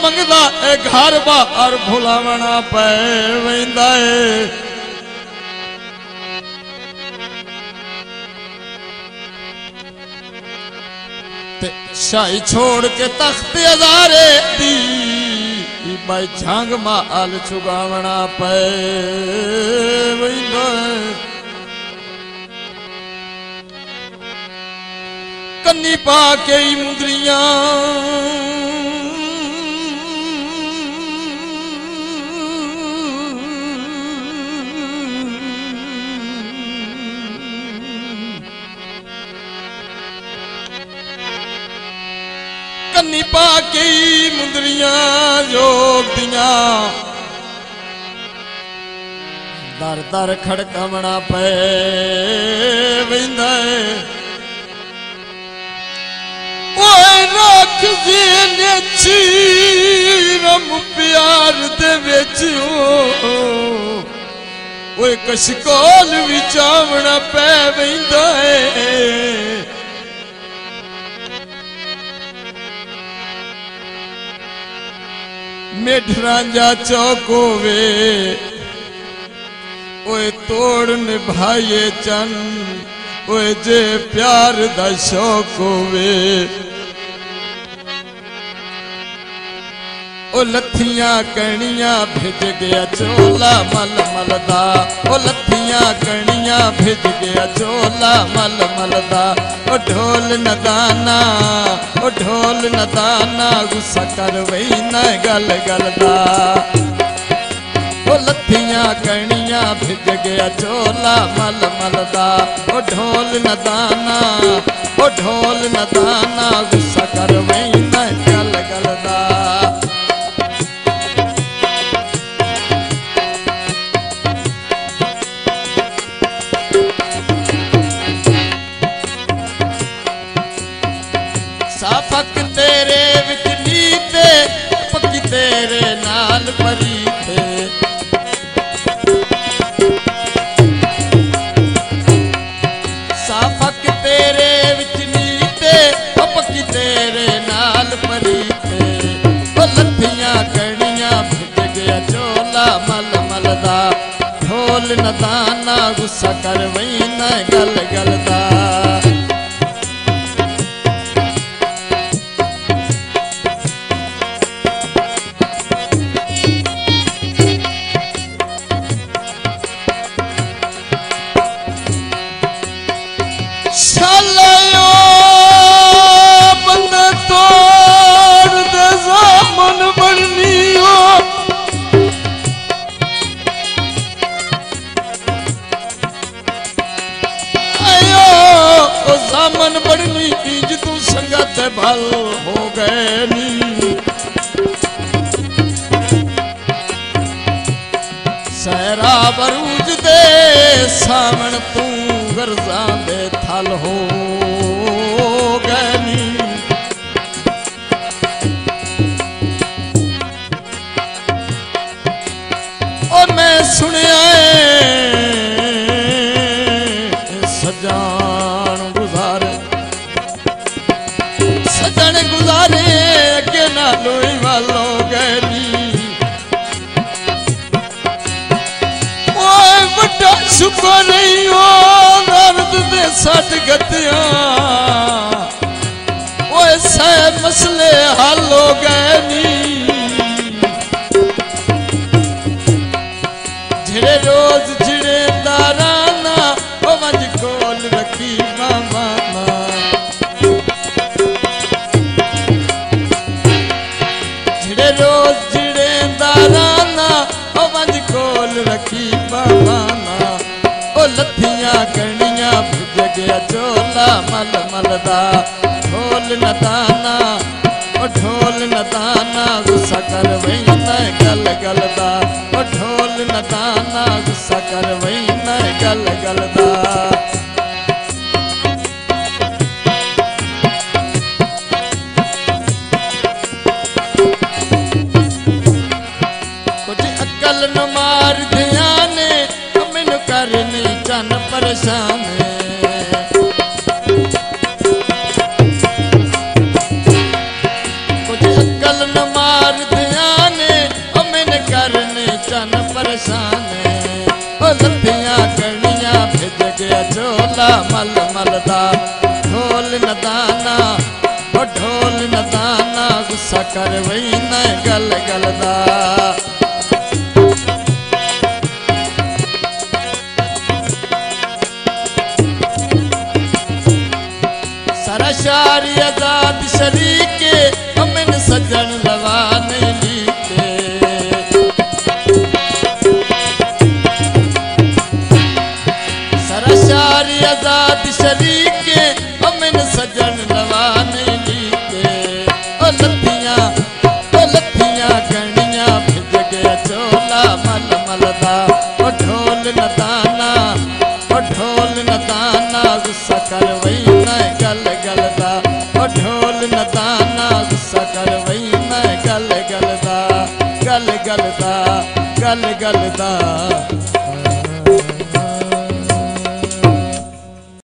मंगदा ए घर बार भुलावना पै वैंदा है। शाही छोड़ के तख्त अजारे दी भाई झांग माल चुगावना पे वैंदा कन्नी पा के मुंदरियां कन्नी पा के मुंदरियां जोग दियां दर दर खड़कावना पे वैंदा है। रख ने चीरम प्यार दे विच कशकोल विचावना पै वैंदा है। मेढरांजा चौको वे ओए तोड़ निभाए चन ओए जे प्यार दा शौक वे ओ लथियां कणियां भिज गया चोला मल मलदा ओ लथियां कणियां भिज गया चोला मल मलदा ओ ढोल नदाना गुस्सा कर वही न गल गलदा ओ लथियां कणियां भिज गया चोला मल मलदा ओ ढोल नदाना गुस्सा कर वही न गल गलदा। साफक तेरे विच नीते पक्की तेरे नाल परी थे साफक तेरे विच नीते पक्की तेरे नाल परी थे ओ लथियां कणियां भिज गया चोला मल मलदा ढोल नदाना गुस्सा कर वही न गल गलदा। बंदे तोड़ दे ज़ामन बननी हो आयो ओ ज़ामन बननी इंज तू संगत भल हो गए नी सहरा बरूज दे सामन तू गर्जां दे थल हो गए नी और मैं सुनिया सजान गुजारे अगे ना लोई वालो गए नी बड़ा शुक्र नहीं हो दर्द दे सट गतिया सै मसले हल हो गए नी झिड़े रोज झिड़े दाराना वंज कोल रखी मामा झिड़े रोज झिड़े दाराना वंज कोल रखी मामा लथियां कणियां भिज गया चोला मल मलदा ढोल नदाना गुस्सा कर वही न गल गलदा ढोल नदाना गुस्सा कर वही न गल गलदा। कुछ अकल न मार दिया ने मैनू करनी चन परेशान कुछ अकल न मार ओ लत्थियां कणियां भिज गया झोला मल मलदा। ढोल नदाना ओ ढोल नदाना गुस्सा कर वही न गल गलदा। सरशारी आजाद शरीके अमन सजन लवा नहीं लीके। सरशारी आजाद शरीके अमन सजन लवा नहीं लीके। ओ लत्थियां गणियां भिज गया झोला मल मलदा। ओ ढोल नदाना ओ ढोल नदाना गुस्सा कर वही न गल गलदा। ओ ढोल नदाना गुस्सा कर वही न गल गलदा। गल गलदा गल गलदा।